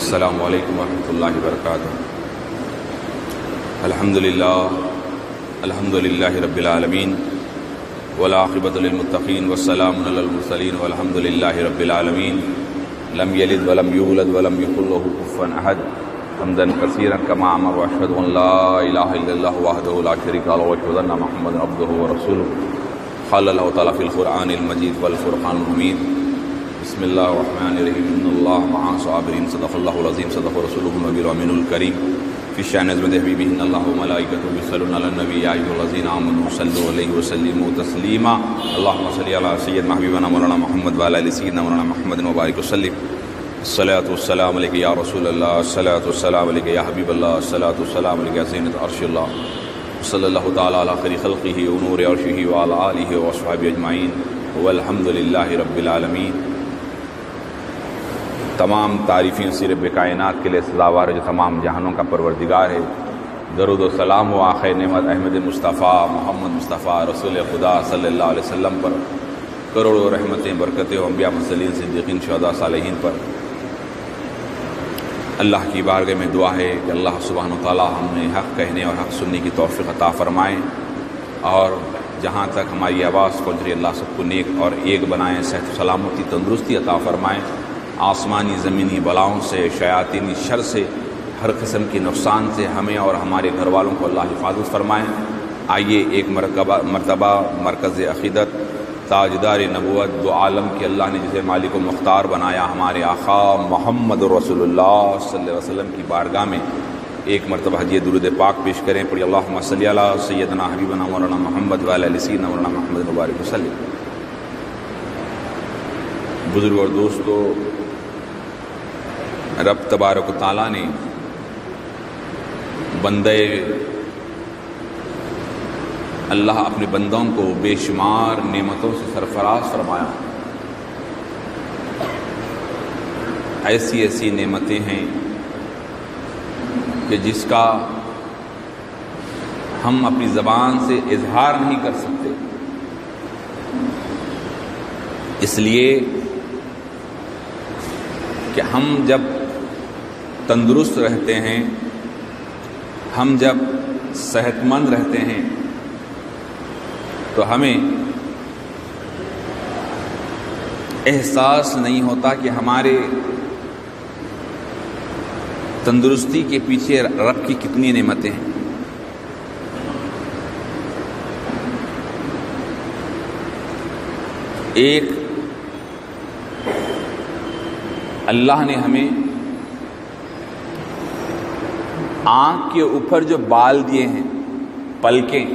السلام علیکم ورحمۃ اللہ وبرکاتہ۔ الحمد للہ رب العالمین والعاقبۃ للمتقین والسلام علی المرسلین والحمد للہ رب العالمین لم یلد ولم یولد ولم یکن لہ کفوا احد حمدا کثیرا کما امر واشهد ان لا الہ الا اللہ وحدہ لا شریک لہ واشهد ان محمدا عبدہ ورسولہ۔ قال اللہ تعالیٰ فی القرآن المجید والفرقان الحمید۔ بسم اللہ الرحمن الرحیم ان اللہ مع الصابرین صدق اللہ العظیم صدق رسولہ النبی الامین الکریم۔ فی شأن عظمت حبیبہ ان اللہ وملائکتہ یصلون علی النبی یا ایھا الذین آمنوا صلوا علیہ وسلموا تسلیما۔ اللهم صل علی سیدنا حبیبنا مولانا محمد وعلی آل سیدنا مولانا محمد وبارک وسلم۔ الصلاۃ والسلام علیک یا رسول اللہ، الصلاۃ والسلام علیک یا حبیب اللہ، الصلاۃ والسلام علیک یا زینت عرش اللہ، صلی اللہ تعالیٰ علی خیر خلقہ ونور عرشہ وعلی آلہ واصحابہ اجمعین والحمد للہ رب العالمین۔ تمام تعریفیں اسی رب کائنات کے لیے سزاوار ہے جو تمام جہانوں کا پروردگار ہے۔ درود و سلام و آخر نعمت احمد مصطفیٰ محمد مصطفیٰ رسول خدا صلی اللہ علیہ وسلم پر، کروڑوں رحمتیں برکتیں انبیاء مرسلین صدیقین شہداء صالحین پر۔ اللہ کی بارگاہ میں دعا ہے کہ اللہ سبحانہ و تعالیٰ ہمیں حق کہنے اور حق سننے کی توفیق عطا فرمائیں، اور جہاں تک ہماری آواز پہنچ رہی ہے اللہ سب کو نیک اور ایک بنائیں، صحت و سلامتی تندرستی عطا فرمائیں، آسمانی زمینی بلاؤں سے، شیاطینی شر سے، ہر قسم کے نقصان سے ہمیں اور ہمارے گھر والوں کو اللہ حفاظت فرمائیں۔ آئیے ایک مرتبہ مرکز عقیدت تاجدار نبوت دو عالم کے اللہ نے جسے مالک و مختار بنایا ہمارے آقا محمد رسول اللہ صلی اللہ علیہ وسلم کی بارگاہ میں ایک مرتبہ حجیہ درود پاک پیش کریں۔ پڑھی اللہم صلی علی سیدنا حبیبنا مولانا محمد وعلی آل سیدنا مولانا محمد مبارک وسلم۔ بزرگ اور دوستو، رب تبارک و تعالیٰ نے بندے اللہ اپنے بندوں کو بے شمار نعمتوں سے سرفراز فرمایا۔ ایسی ایسی نعمتیں ہیں کہ جس کا ہم اپنی زبان سے اظہار نہیں کر سکتے، اس لیے کہ ہم جب تندرست رہتے ہیں، ہم جب صحت مند رہتے ہیں، تو ہمیں احساس نہیں ہوتا کہ ہمارے تندرستی کے پیچھے رب کی کتنی نعمتیں ہیں۔ ایک اللہ نے ہمیں آنکھ کے اوپر جو بال دیے ہیں، پلکیں،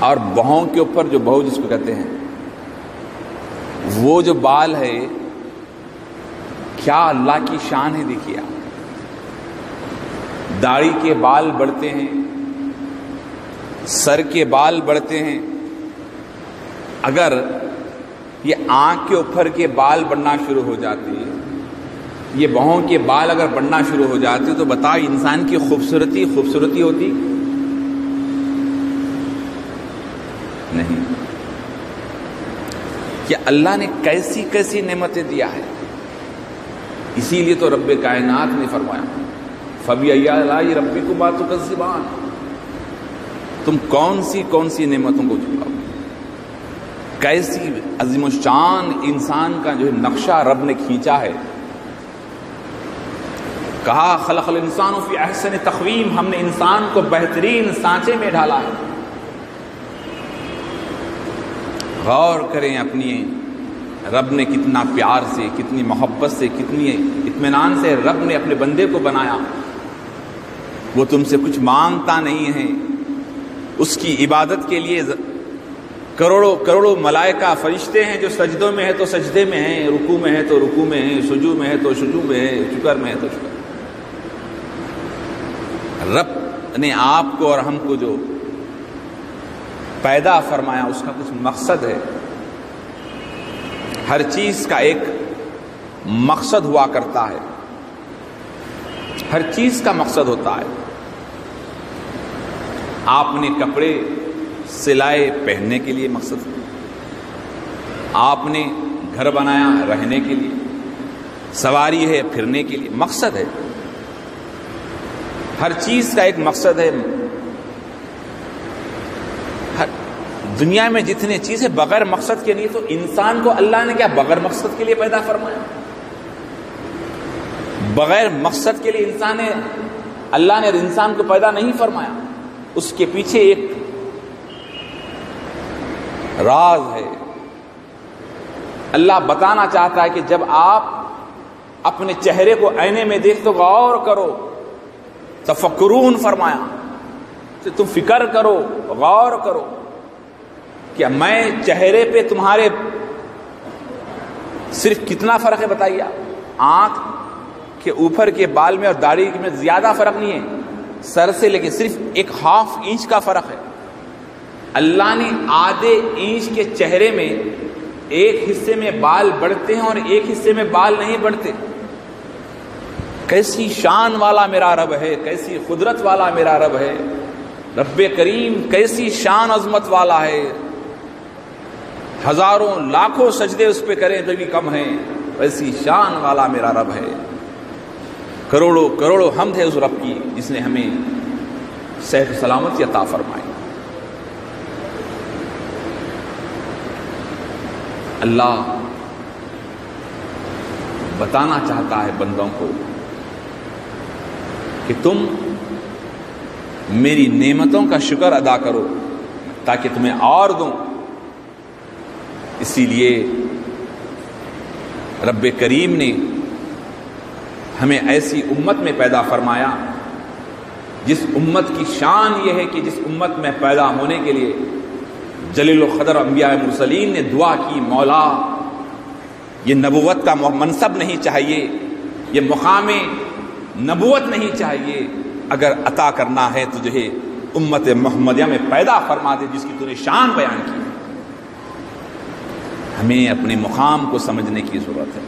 اور بہوں کے اوپر جو بہو جس کو کہتے ہیں، وہ جو بال ہے، کیا اللہ کی شان ہے۔ دیکھیے آپ، داڑھی کے بال بڑھتے ہیں، سر کے بال بڑھتے ہیں۔ اگر یہ آنکھ کے اوپر کے بال بڑھنا شروع ہو جاتے ہیں، یہ بہوں کے بال اگر بڑھنا شروع ہو جاتے تو بتاؤ انسان کی خوبصورتی ہوتی نہیں؟ کہ اللہ نے کیسی کیسی نعمتیں دیا ہے۔ اسی لیے تو رب کائنات نے فرمایا فَبِأَيِّ آلَاءِ رَبِّكُمَا تُكَذِّبَانِ، تم کون سی نعمتوں کو جھٹلاؤ۔ کیسی عظیم الشان انسان کا جو ہے نقشہ رب نے کھینچا ہے۔ کہا خلق الانسان فی احسن تقویم، ہم نے انسان کو بہترین سانچے میں ڈھالا ہے۔ غور کریں اپنی رب نے کتنا پیار سے، کتنی محبت سے، کتنی اطمینان سے رب نے اپنے بندے کو بنایا۔ وہ تم سے کچھ مانگتا نہیں ہے، اس کی عبادت کے لیے کروڑوں ملائکہ فرشتے ہیں جو سجدوں میں ہے تو سجدے میں ہیں، رکوع میں ہے تو رکوع میں ہے، سجود میں ہے تو سجود میں ہے، شکر میں ہے تو شکر۔ رب نے آپ کو اور ہم کو جو پیدا فرمایا اس کا کچھ مقصد ہے۔ ہر چیز کا ایک مقصد ہوا کرتا ہے، ہر چیز کا مقصد ہوتا ہے۔ آپ نے کپڑے سلائے پہننے کے لیے مقصد، آپ نے گھر بنایا رہنے کے لیے، سواری ہے پھرنے کے لیے، مقصد ہے، ہر چیز کا ایک مقصد ہے۔ دنیا میں جتنے چیزیں بغیر مقصد کے نہیں، تو انسان کو اللہ نے کیا بغیر مقصد کے لیے پیدا فرمایا؟ بغیر مقصد کے لیے اللہ نے انسان کو پیدا نہیں فرمایا۔ اس کے پیچھے ایک راز ہے۔ اللہ بتانا چاہتا ہے کہ جب آپ اپنے چہرے کو آئینے میں دیکھ تو غور کرو، تفکرون فرمایا کہ تم فکر کرو، غور کرو کہ میں چہرے پہ تمہارے صرف کتنا فرق ہے بتائیے آپ؟ آنکھ کے اوپر کے بال میں اور داڑھی میں زیادہ فرق نہیں ہے سر سے، لیکن صرف ایک ہاف انچ کا فرق ہے۔ اللہ نے آدھے انچ کے چہرے میں ایک حصے میں بال بڑھتے ہیں اور ایک حصے میں بال نہیں بڑھتے۔ کیسی شان والا میرا رب ہے، کیسی قدرت والا میرا رب ہے، رب کریم کیسی شان عظمت والا ہے، ہزاروں لاکھوں سجدے اس پہ کریں تو بھی کم ہیں، ویسی شان والا میرا رب ہے۔ کروڑوں کروڑوں حمد ہے اس رب کی جس نے ہمیں صحت و سلامتی عطا فرمائی۔ اللہ بتانا چاہتا ہے بندوں کو کہ تم میری نعمتوں کا شکر ادا کرو تاکہ تمہیں اور دوں۔ اسی لیے رب کریم نے ہمیں ایسی امت میں پیدا فرمایا جس امت کی شان یہ ہے کہ جس امت میں پیدا ہونے کے لیے جلیل القدر انبیاء مرسلین نے دعا کی، مولا یہ نبوت کا منصب نہیں چاہیے، یہ مقام نبوت نہیں چاہیے، اگر عطا کرنا ہے تو جو ہے امت محمدیہ میں پیدا فرما دے جس کی تو نے شان بیان کی۔ ہمیں اپنے مقام کو سمجھنے کی ضرورت ہے،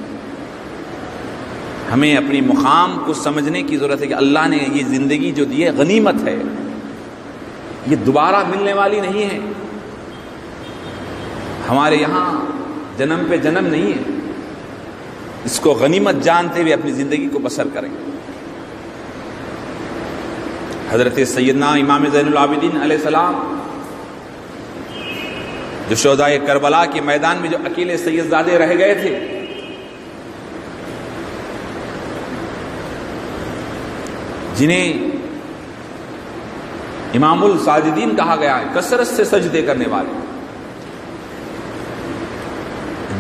ہمیں اپنی مقام کو سمجھنے کی ضرورت ہے کہ اللہ نے یہ زندگی جو دی ہے غنیمت ہے، یہ دوبارہ ملنے والی نہیں ہے، ہمارے یہاں جنم پہ جنم نہیں ہے، اس کو غنیمت جانتے ہوئے اپنی زندگی کو بسر کریں۔ حضرت سیدنا امام زین العابدین علیہ السلام جو شہدائے کربلا کے میدان میں جو اکیلے سیدزادے رہ گئے تھے، جنہیں امام الساجدین کہا گیا ہے، کثرت سے سجدے کرنے والے،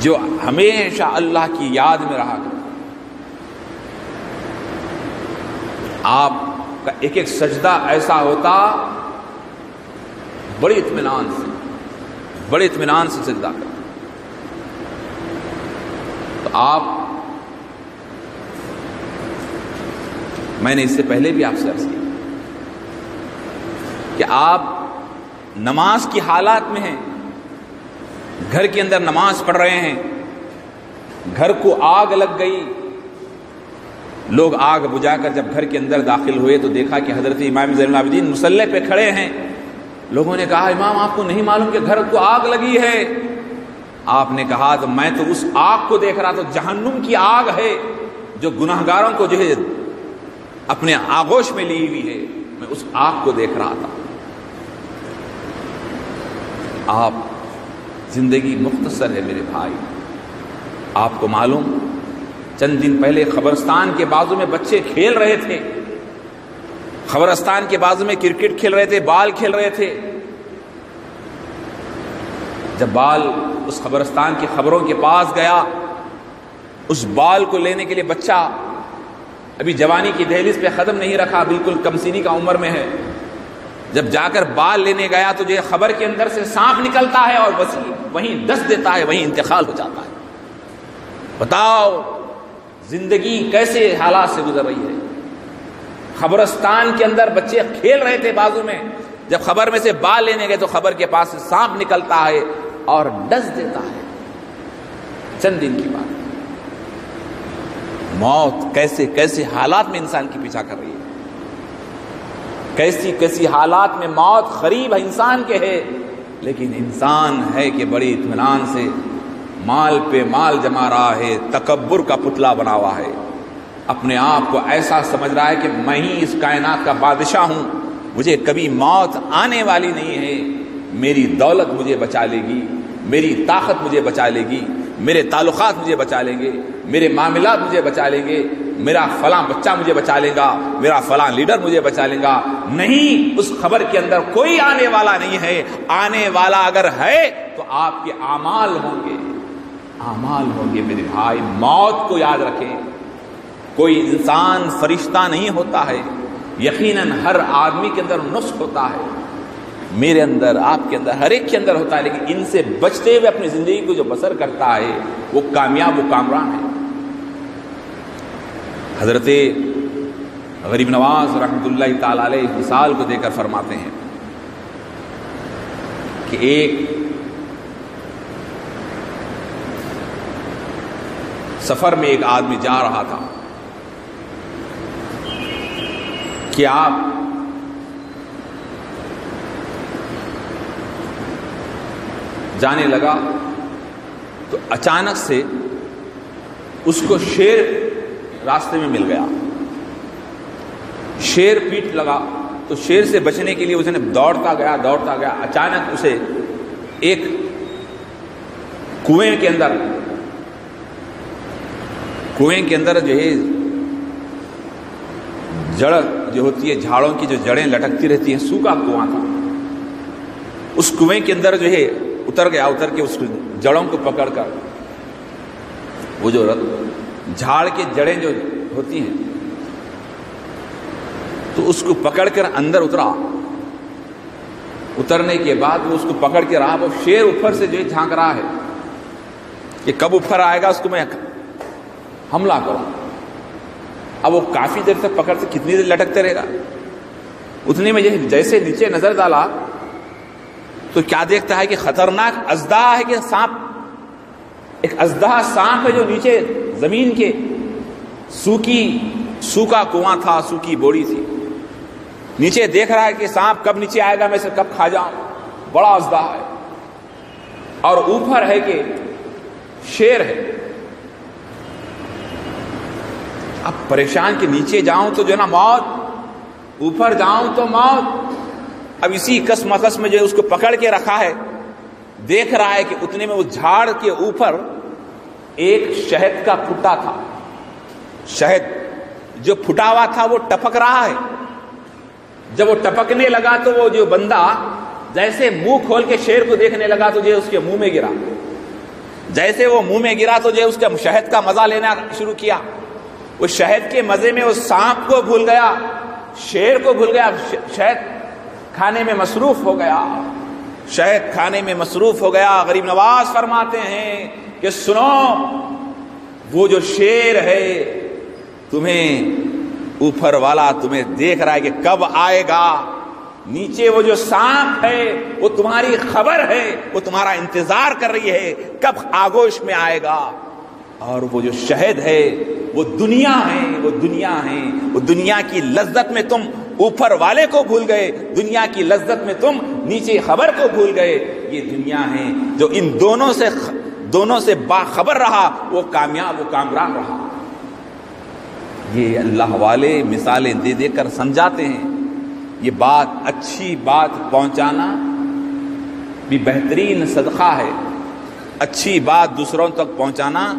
جو ہمیشہ اللہ کی یاد میں رہا کرتے، آپ کا ایک ایک سجدہ ایسا ہوتا بڑے اطمینان سے سجدہ کرتے۔ تو آپ، میں نے اس سے پہلے بھی آپ سے عرض کیا کہ آپ نماز کی حالات میں ہیں، گھر کے اندر نماز پڑھ رہے ہیں، گھر کو آگ لگ گئی، لوگ آگ بجھا کر جب گھر کے اندر داخل ہوئے تو دیکھا کہ حضرت امام زین العابدین مصلی پہ کھڑے ہیں۔ لوگوں نے کہا امام آپ کو نہیں معلوم کہ گھر کو آگ لگی ہے؟ آپ نے کہا تو میں تو اس آگ کو دیکھ رہا، تو جہنم کی آگ ہے جو گناہگاروں کو جو ہے اپنے آغوش میں لی ہوئی ہے، میں اس آگ کو دیکھ رہا تھا۔ آپ زندگی مختصر ہے میرے بھائی، آپ کو معلوم چند دن پہلے قبرستان کے بازو میں بچے کھیل رہے تھے، قبرستان کے بازو میں کرکٹ کھیل رہے تھے، بال کھیل رہے تھے۔ جب بال اس قبرستان کی قبروں کے پاس گیا، اس بال کو لینے کے لیے بچہ ابھی جوانی کی دہلیز پہ قدم نہیں رکھا، بالکل کم سنی کا عمر میں ہے، جب جا کر بال لینے گیا تو یہ خبر کے اندر سے سانپ نکلتا ہے اور بس وہیں ڈس دیتا ہے، وہیں انتقال ہو جاتا ہے۔ بتاؤ زندگی کیسے حالات سے گزر رہی ہے۔ قبرستان کے اندر بچے کھیل رہے تھے بازو میں، جب خبر میں سے بال لینے گئے تو خبر کے پاس سے سانپ نکلتا ہے اور ڈس دیتا ہے۔ چند دن کی بات، موت کیسے کیسے حالات میں انسان کی پیچھا کر رہی ہے، کیسی کیسی حالات میں موت قریب انسان کے ہے، لیکن انسان ہے کہ بڑی اطمینان سے مال پہ مال جما رہا ہے، تکبر کا پتلا بنا ہوا ہے، اپنے آپ کو ایسا سمجھ رہا ہے کہ میں ہی اس کائنات کا بادشاہ ہوں، مجھے کبھی موت آنے والی نہیں ہے، میری دولت مجھے بچا لے گی، میری طاقت مجھے بچا لے گی، میرے تعلقات مجھے بچا لیں گے، میرے معاملات مجھے بچا لیں گے، میرا فلاں بچہ مجھے بچا لے گا، میرا فلاں لیڈر مجھے بچا لے گا۔ نہیں، اس خبر کے اندر کوئی آنے والا نہیں ہے، آنے والا اگر ہے تو آپ کے اعمال ہوں گے، اعمال ہوں گے۔ میرے بھائی، موت کو یاد رکھیں، کوئی انسان فرشتہ نہیں ہوتا ہے، یقیناً ہر آدمی کے اندر نقص ہوتا ہے، میرے اندر، آپ کے اندر، ہر ایک کے اندر ہوتا ہے، لیکن ان سے بچتے ہوئے اپنی زندگی کو جو بسر کرتا ہے وہ کامیاب و کامران ہے۔ حضرت غریب نواز رحمۃ اللہ تعالی علیہ مثال کو دے کر فرماتے ہیں کہ ایک سفر میں ایک آدمی جا رہا تھا کہ آپ جانے لگا تو اچانک سے اس کو شیر راستے میں مل گیا، شیر پیٹ لگا، تو شیر سے بچنے کے لیے اس نے دوڑتا گیا، اچانک اسے ایک کنویں کے اندر جو ہے جڑ جو ہوتی ہے، جھاڑوں کی جو جڑیں لٹکتی رہتی ہیں، سوکھا کنواں تھا، اس کنویں کے اندر جو ہے اتر کے اس جڑوں کو پکڑ کر، وہ جو جھاڑ کے جڑیں جو ہوتی ہیں، تو اس کو پکڑ کر اندر اترنے کے بعد وہ اس کو پکڑ کے رہا، وہ شیر اوپر سے جو ہے جھانک رہا ہے کہ کب اوپر آئے گا، اس کو میں حملہ کروں۔ اب وہ کافی دیر تک پکڑ سے کتنی دیر لٹکتے رہے گا، اتنے میں جیسے نیچے نظر ڈالا تو کیا دیکھتا ہے کہ خطرناک اژدہا ہے، کہ سانپ، ایک اژدہا سانپ ہے جو نیچے زمین کے سوکھا کنواں تھا، سوکھی بوڑی تھی، نیچے دیکھ رہا ہے کہ سانپ کب نیچے آئے گا، میں اسے کب کھا جاؤں، بڑا اژدہا ہے، اور اوپر ہے کہ شیر ہے۔ اب پریشان کہ نیچے جاؤں تو جو ہے نا موت، اوپر جاؤں تو موت۔ اب اسی کس مکس میں جو اس کو پکڑ کے رکھا ہے، دیکھ رہا ہے کہ اتنے میں وہ جھاڑ کے اوپر ایک شہد کا پھٹا تھا، شہد جو پھٹا ہوا تھا وہ ٹپک رہا ہے۔ جب وہ ٹپکنے لگا تو وہ جو بندہ جیسے منہ کھول کے شیر کو دیکھنے لگا تو جو اس کے منہ میں گرا، جیسے وہ منہ میں گرا تو جو اس کا شہد کا مزہ لینا شروع کیا، وہ شہد کے مزے میں وہ سانپ کو بھول گیا، شیر کو بھول گیا، شہد کھانے میں مصروف ہو گیا، شہد کھانے میں مصروف ہو گیا۔ غریب نواز فرماتے ہیں کہ سنو، وہ جو شیر ہے تمہیں اوپر والا تمہیں دیکھ رہا ہے کہ کب آئے گا، نیچے وہ جو سانپ ہے وہ تمہاری خبر ہے، وہ تمہارا انتظار کر رہی ہے کب آگوش میں آئے گا، اور وہ جو شہد ہے وہ دنیا ہے، وہ دنیا ہے، وہ دنیا کی لذت میں تم اوپر والے کو بھول گئے، دنیا کی لذت میں تم نیچے خبر کو بھول گئے۔ یہ دنیا ہے جو ان دونوں سے باخبر رہا وہ کامیاب و کامران رہا۔ یہ اللہ والے مثالیں دے دے کر سمجھاتے ہیں۔ یہ بات، اچھی بات پہنچانا بھی بہترین صدقہ ہے، اچھی بات دوسروں تک پہنچانا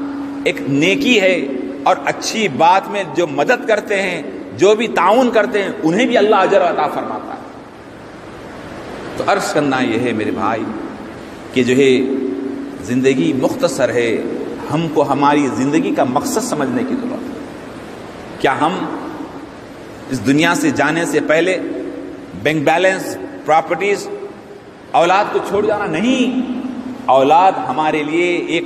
ایک نیکی ہے، اور اچھی بات میں جو مدد کرتے ہیں، جو بھی تعاون کرتے ہیں، انہیں بھی اللہ اجر عطا فرماتا ہے۔ تو عرض کرنا یہ ہے میرے بھائی کہ جو ہے زندگی مختصر ہے، ہم کو ہماری زندگی کا مقصد سمجھنے کی ضرورت ہے۔ کیا ہم اس دنیا سے جانے سے پہلے بینک بیلنس، پراپرٹیز، اولاد کو چھوڑ جانا؟ نہیں، اولاد ہمارے لیے ایک،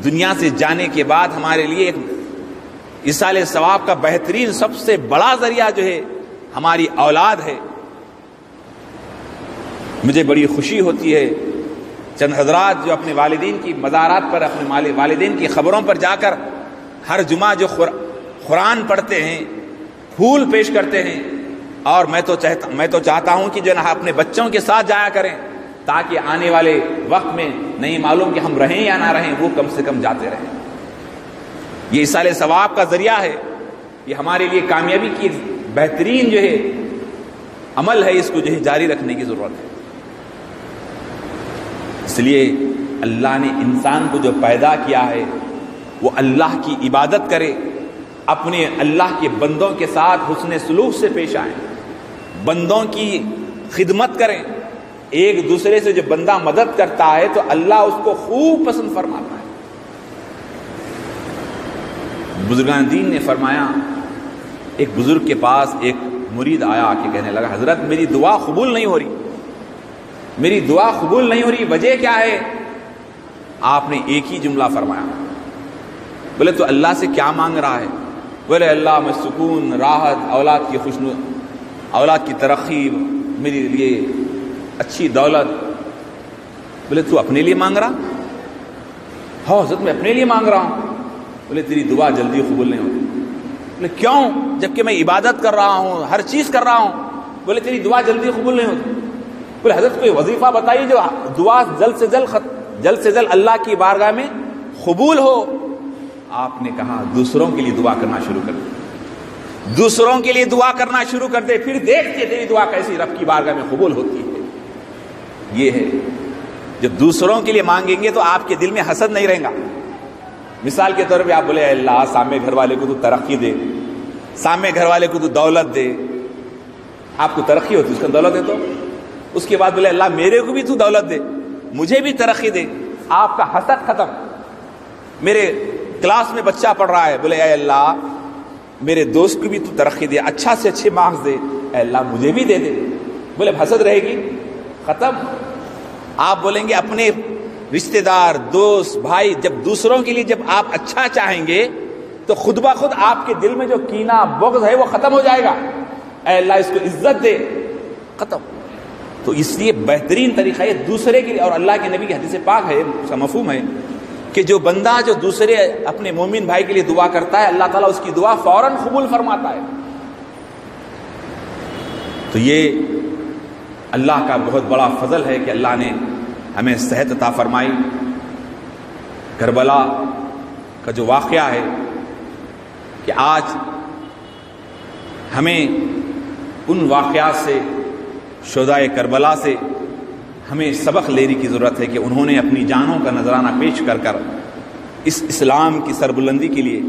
دنیا سے جانے کے بعد ہمارے لیے ایک ایصال ثواب کا بہترین سب سے بڑا ذریعہ جو ہے ہماری اولاد ہے۔ مجھے بڑی خوشی ہوتی ہے چند حضرات جو اپنے والدین کی مزارات پر، اپنے والدین کی خبروں پر جا کر ہر جمعہ جو قرآن پڑھتے ہیں، پھول پیش کرتے ہیں، اور میں تو چاہتا ہوں کہ جو ہے اپنے بچوں کے ساتھ جایا کریں تاکہ آنے والے وقت میں نہیں معلوم کہ ہم رہیں یا نہ رہیں، وہ کم سے کم جاتے رہیں۔ یہ ایصال ثواب کا ذریعہ ہے، یہ ہمارے لیے کامیابی کی ایک بہترین جو ہے عمل ہے، اس کو جو ہے جاری رکھنے کی ضرورت ہے۔ اس لیے اللہ نے انسان کو جو پیدا کیا ہے وہ اللہ کی عبادت کرے، اپنے اللہ کے بندوں کے ساتھ حسن سلوک سے پیش آئیں، بندوں کی خدمت کریں۔ ایک دوسرے سے جو بندہ مدد کرتا ہے تو اللہ اس کو خوب پسند فرماتا ہے۔ بزرگان دین نے فرمایا، ایک بزرگ کے پاس ایک مرید آیا آ کے کہنے لگا، حضرت میری دعا قبول نہیں ہو رہی، میری دعا قبول نہیں ہو رہی، وجہ کیا ہے؟ آپ نے ایک ہی جملہ فرمایا، بولے تو اللہ سے کیا مانگ رہا ہے؟ بولے اللہ میں سکون، راحت، اولاد کی اولاد کی ترقی، میرے لیے اچھی دولت۔ بولے تو اپنے لیے مانگ رہا؟ ہاں حضرت میں اپنے لیے مانگ رہا ہوں۔ بولے تیری دعا جلدی قبول نہیں ہوتی۔ بولے کیوں؟ جبکہ میں عبادت کر رہا ہوں، ہر چیز کر رہا ہوں۔ بولے تیری دعا جلدی قبول نہیں ہوتی۔ بولے حضرت کوئی وظیفہ بتائیے جو دعا جلد سے جلد اللہ کی بارگاہ میں قبول ہو۔ آپ نے کہا دوسروں کے لیے دعا کرنا شروع کر دے، دوسروں کے لیے دعا کرنا شروع کر دے، پھر دیکھتے تیری دعا کیسی رب کی بارگاہ میں قبول ہوتی ہے۔ یہ ہے جب دوسروں کے لیے مانگیں گے تو آپ کے دل میں حسد نہیں رہے گا۔ مثال کے طور پہ آپ بولے اللہ سامنے گھر والے کو تو ترقی دے، سامنے گھر والے کو تو دولت دے، آپ کو ترقی ہوتی اس کو دولت دے، تو اس کے بعد بولے اللہ میرے کو بھی تو دولت دے، مجھے بھی ترقی دے، آپ کا حسد ختم۔ میرے کلاس میں بچہ پڑھ رہا ہے، بولے اے اللہ میرے دوست کو بھی تو ترقی دے، اچھا سے اچھے مارکس دے، اے اللہ مجھے بھی دے دے، بولے حسد رہے گی ختم۔ آپ بولیں گے اپنے رشتہ دار، دوست، بھائی، جب دوسروں کے لیے جب آپ اچھا چاہیں گے تو خود بخود آپ کے دل میں جو کینہ بغض ہے وہ ختم ہو جائے گا، اے اللہ اس کو عزت دے، ختم۔ تو اس لیے بہترین طریقہ ہے دوسرے کے لیے، اور اللہ کے نبی کی حدیث پاک ہے، اس کا مفہوم ہے کہ جو بندہ جو دوسرے اپنے مومن بھائی کے لیے دعا کرتا ہے اللہ تعالیٰ اس کی دعا فوراً قبول فرماتا ہے۔ تو یہ اللہ کا بہت بڑا فضل ہے کہ اللہ نے ہمیں صحت عطا فرمائی۔ کربلا کا جو واقعہ ہے کہ آج ہمیں ان واقعات سے، شہدائے کربلا سے ہمیں سبق لینے کی ضرورت ہے کہ انہوں نے اپنی جانوں کا نذرانہ پیش کر کر اس اسلام کی سربلندی کے لیے،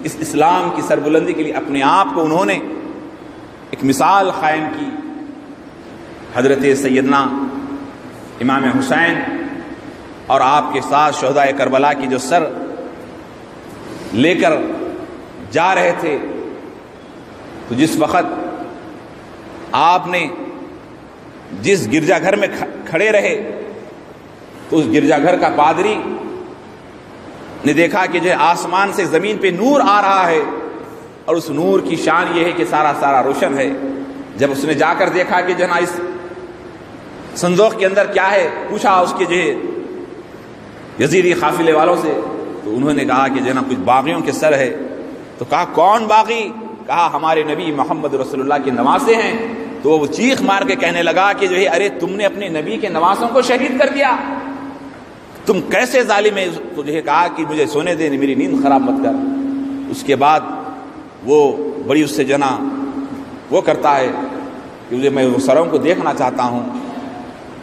اس اسلام کی سربلندی کے لیے اپنے آپ کو انہوں نے ایک مثال قائم کی۔ حضرت سیدنا امام حسین اور آپ کے ساتھ شہدائے کربلا کی جو سر لے کر جا رہے تھے، تو جس وقت آپ نے جس گرجا گھر میں کھڑے رہے تو اس گرجا گھر کا پادری نے دیکھا کہ جو آسمان سے زمین پہ نور آ رہا ہے، اور اس نور کی شان یہ ہے کہ سارا روشن ہے۔ جب اس نے جا کر دیکھا کہ جنا اس صندوق کے اندر کیا ہے، پوچھا اس کے جو یزیدی قافلے والوں سے، تو انہوں نے کہا کہ جنا کچھ باغیوں کے سر ہے۔ تو کہا کون باغی؟ کہا ہمارے نبی محمد رسول اللہ کے نواسے ہیں۔ تو وہ چیخ مار کے کہنے لگا کہ جو ہے ارے تم نے اپنے نبی کے نواسوں کو شہید کر دیا، تم کیسے ظالم ہے؟ تو جو ہے کہا کہ مجھے سونے دے، میری نیند خراب مت کر۔ اس کے بعد وہ بڑی اس سے جنا وہ کرتا ہے کہ میں وہ سروں کو دیکھنا چاہتا ہوں،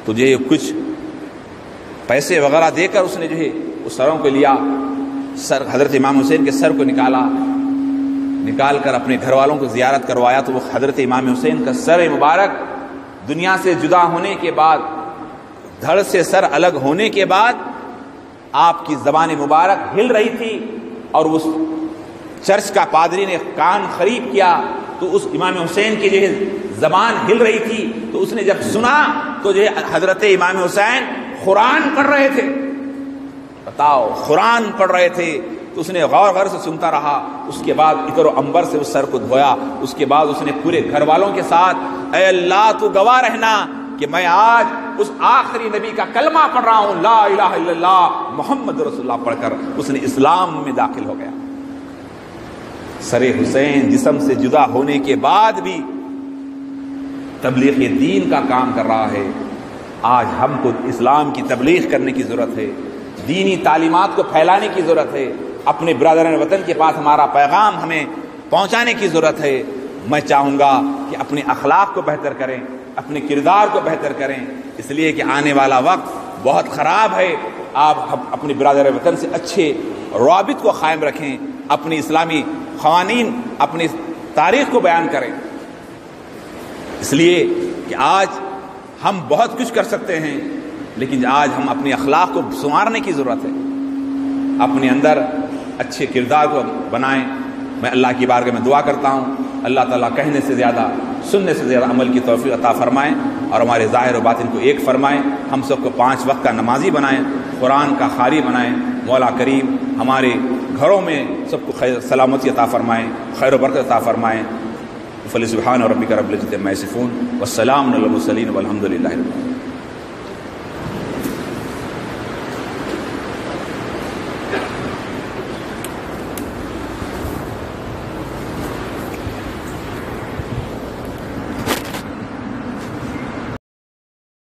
تو جو ہے کچھ پیسے وغیرہ دے کر اس نے جو ہے اس سروں کو لیا، سر حضرت امام حسین کے سر کو نکال کر اپنے گھر والوں کو زیارت کروایا۔ تو وہ حضرت امام حسین کا سر مبارک دنیا سے جدا ہونے کے بعد، دھڑ سے سر الگ ہونے کے بعد آپ کی زبان مبارک ہل رہی تھی، اور اس چرچ کا پادری نے کان خریب کیا تو اس امام حسین کی جو ہے زبان ہل رہی تھی، تو اس نے جب سنا تو جو ہے حضرت امام حسین قرآن پڑھ رہے تھے، بتاؤ قرآن پڑھ رہے تھے، تو اس نے غور سے سنتا رہا۔ اس کے بعد اتر و عنبر سے اس سر کو دھویا۔ اس کے بعد اس نے پورے گھر والوں کے ساتھ اے اللہ تو گواہ رہنا کہ میں آج اس آخری نبی کا کلمہ پڑھ رہا ہوں، لا الہ الا اللہ محمد رسول اللہ پڑھ کر اس نے اسلام میں داخل ہو گیا۔ سر حسین جسم سے جدا ہونے کے بعد بھی تبلیغ دین کا کام کر رہا ہے۔ آج ہم کو اسلام کی تبلیغ کرنے کی ضرورت ہے، دینی تعلیمات کو پھیلانے کی ضرورت ہے، اپنے برادران وطن کے پاس ہمارا پیغام ہمیں پہنچانے کی ضرورت ہے۔ میں چاہوں گا کہ اپنے اخلاق کو بہتر کریں، اپنے کردار کو بہتر کریں، اس لیے کہ آنے والا وقت بہت خراب ہے۔ آپ اپنے برادر وطن سے اچھے روابط کو قائم رکھیں، اپنی اسلامی قوانین، اپنی تاریخ کو بیان کریں، اس لیے کہ آج ہم بہت کچھ کر سکتے ہیں، لیکن آج ہم اپنے اخلاق کو سنوارنے کی ضرورت ہے، اپنے اندر اچھے کردار کو بنائیں۔ میں اللہ کی بارگاہ میں دعا کرتا ہوں، اللہ تعالیٰ کہنے سے زیادہ سننے سے زیادہ عمل کی توفیق عطا فرمائیں اور ہمارے ظاہر و باطن کو ایک فرمائیں، ہم سب کو 5 وقت کا نمازی بنائیں، قرآن کا قاری بنائیں۔ مولا کریم ہمارے گھروں میں سب کو خیر سلامتی عطا فرمائیں، خیر و برکت عطا فرمائیں۔ فلسبحان ربک رب العزۃ عما یصفون والسلام علی المرسلین والحمد للہ رب العالمین۔